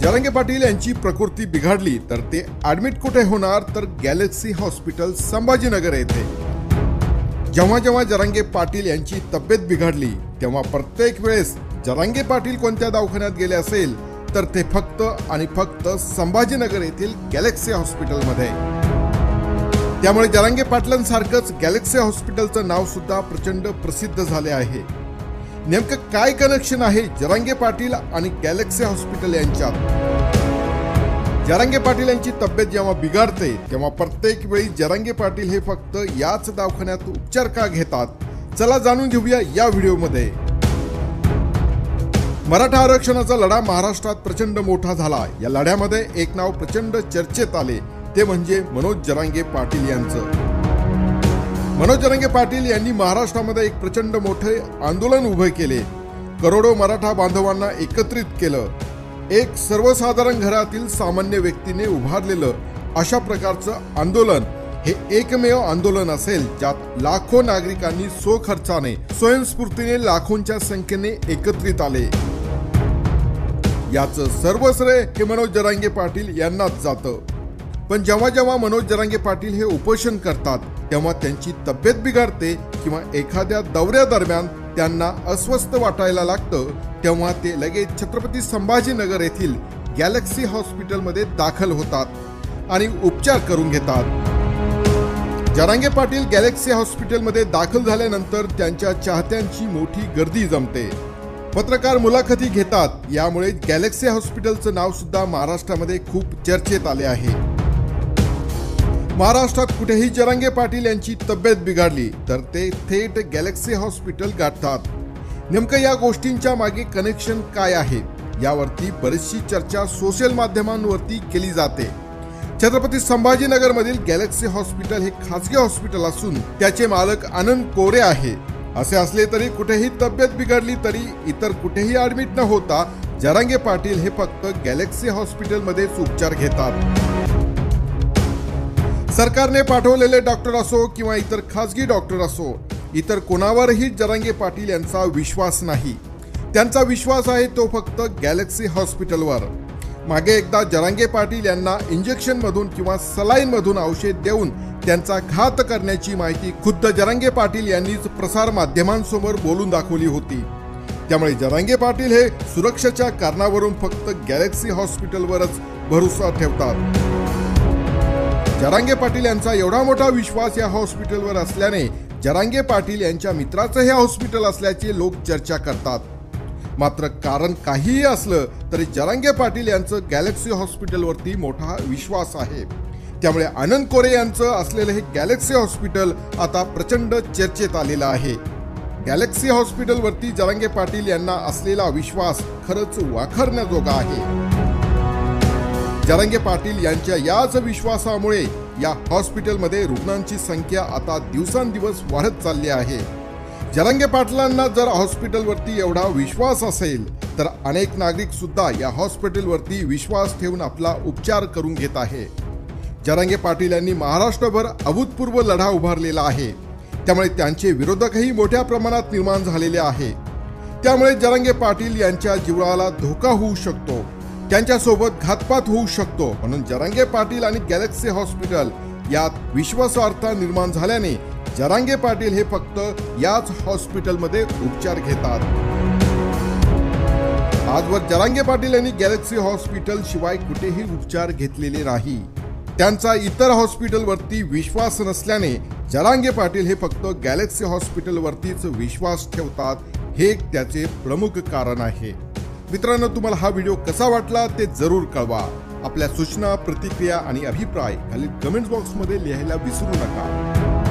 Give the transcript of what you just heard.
जरांगे पाटील यांची प्रकृती बिघडली तर ते ऍडमिट कुठे होणार, तर गॅलेक्सी हॉस्पिटल संभाजीनगर येथे। जेव्हा जेव्हा जरांगे पाटील यांची तब्येत बिघडली तेव्हा प्रत्येक वेळेस जरांगे पाटील कोणत्या दवाखान्यात गेले असेल तर ते फक्त आणि फक्त संभाजीनगर येथील गॅलेक्सी हॉस्पिटलमध्ये। त्यामुळे जरांगे पाटलांसारखंच गॅलेक्सी हॉस्पिटलचं नाव सुद्धा प्रचंड प्रसिद्ध झाले आहे। नेमकं काय कनेक्शन आहे जरांगे पाटील आणि गॅलेक्सी हॉस्पिटल यांच्यात? जरांगे पाटील यांची तब्येत जेव्हा बिघडते तेव्हा प्रत्येक वेळी जरांगे पाटील हे फक्त याच दवाखान्यात उपचार का घेतात? चला जाणून घेऊया या व्हिडिओमध्ये। मराठा आरक्षणाचा लढा महाराष्ट्रात प्रचंड मोठा झाला। या लढ्यामध्ये एक नाव प्रचंड चर्चेत आले, ते म्हणजे मनोज जरांगे पाटील यांचं। मनोज जरांगे पाटील यांनी महाराष्ट्रामध्ये एक प्रचंड मोठे आंदोलन उभे केले, करोडो मराठा बांधवांना एकत्रित केलं। एक सर्वसाधारण घरातील सामान्य व्यक्तीने उभारलेलं अशा प्रकारचं आंदोलन हे एकमेव आंदोलन असेल ज्यात लाखो नागरिकांनी स्वखर्चाने स्वयंस्फूर्तीने लाखोंच्या संख्येने एकत्रित आले। याचं सर्व श्रेय हे मनोज जरांगे पाटील यांनाच जातं। पण जेव्हा जेव्हा मनोज जरांगे पाटील हे उपोषण करतात तेव्हा त्यांची तब्येत बिघडते किंवा एखाद्या दौऱ्यादरम्यान त्यांना अस्वस्थ वाटायला लागतं, तेव्हा ते लगेच छत्रपती संभाजीनगर येथील गॅलेक्सी हॉस्पिटलमध्ये दाखल होतात आणि उपचार करून घेतात। जरांगे पाटील गॅलेक्सी हॉस्पिटलमध्ये दाखल झाल्यानंतर त्यांच्या चाहत्यांची मोठी गर्दी जमते, पत्रकार मुलाखती घेतात। यामुळे गॅलेक्सी हॉस्पिटलचं नाव सुद्धा महाराष्ट्रामध्ये खूप चर्चेत आले आहे। महाराष्ट्रात कुठेही जरांगे पाटील यांची तब्येत बिघडली तर ते थेट गॅलेक्सी हॉस्पिटल गाठतात। नेमकं या गोष्टींच्या मागे कनेक्शन काय आहे यावरती बरीचशी चर्चा सोशल माध्यमांवरती केली जाते। छत्रपती संभाजीनगर मधील गॅलेक्सी हॉस्पिटल हे खासगी हॉस्पिटल असून त्याचे मालक आनंद कोरे आहे। असे असले तरी कुठेही तब्येत बिघडली तरी इतर कुठेही ऍडमिट न होता जरांगे पाटील हे फक्त गॅलेक्सी हॉस्पिटलमध्येच उपचार घेतात। सरकारने पाठवलेले डॉक्टर असो किंवा इतर खासगी डॉक्टर असो, इतर कोणावरही जरांगे पाटील यांचा विश्वास नाही। त्यांचा विश्वास आहे तो फक्त गॅलेक्सी हॉस्पिटलवर। मागे एकदा जरांगे पाटील यांना इंजेक्शन मधून किंवा सलाईन मधून औषध देऊन त्यांचा घात करण्याची माहिती खुद्द जरांगे पाटील यांनीच प्रसार माध्यमांसमोर बोलून दाखवली होती। त्यामुळे जरांगे पाटील हे सुरक्षेच्या कारणावरून फक्त गॅलेक्सी हॉस्पिटलवरच भरोसा ठेवतात। जरांगे पाटील यांचा एवढा मोठा विश्वास या हॉस्पिटलवर असल्याने जरांगे पाटील यांच्या मित्राचं हे हॉस्पिटल असल्याचे लोक चर्चा करतात। मात्र कारण काहीही असलं तरी जरांगे पाटील यांचं गॅलेक्सी हॉस्पिटलवरती मोठा विश्वास आहे। त्यामुळे आनंद कोरे यांचं असलेलं हे गॅलेक्सी हॉस्पिटल आता प्रचंड चर्चेत आलेलं आहे। गॅलेक्सी हॉस्पिटलवरती जरांगे पाटील यांना असलेला विश्वास खरंच वाखाणण्याजोगा आहे। जरांगे पाटील यांच्या याच विश्वासामुळे या हॉस्पिटलमध्ये रुग्णांची संख्या आता दिवसांदिवस वाढत चालली आहे। जरांगे पाटलांना जर हॉस्पिटलवरती एवढा विश्वास असेल तर अनेक नागरिक सुद्धा या हॉस्पिटलवरती विश्वास ठेवून आपला उपचार करून घेत आहे। जरांगे पाटील यांनी महाराष्ट्रभर अभूतपूर्व लढा उभारलेला आहे, त्यामुळे त्यांचे विरोधकही मोठ्या प्रमाणात निर्माण झालेले आहे। त्यामुळे जरांगे पाटील यांच्या जीवाला धोका होऊ शकतो, त्यांच्यासोबत घातपात होऊ शकतो। म्हणून जरांगे पाटील आणि गॅलेक्सी हॉस्पिटल यात विश्वासार्हता निर्माण झाल्याने जरांगे पाटील हे फक्त याच हॉस्पिटलमध्ये उपचार घेतात। आजवर जरांगे पाटील यांनी गॅलेक्सी हॉस्पिटल शिवाय कुठेही उपचार घेतलेले नाही। त्यांचा इतर हॉस्पिटलवरती विश्वास नसल्याने जरांगे पाटील हे फक्त गॅलेक्सी हॉस्पिटलवरतीच विश्वास ठेवतात, हे त्याचे प्रमुख कारण आहे। मित्रांनो, तुम्हाला हा व्हिडिओ कसा वाटला ते जरूर कळवा। आपल्या सूचना, प्रतिक्रिया आणि अभिप्राय खाली कमेंट बॉक्समध्ये लिहायला विसरू नका।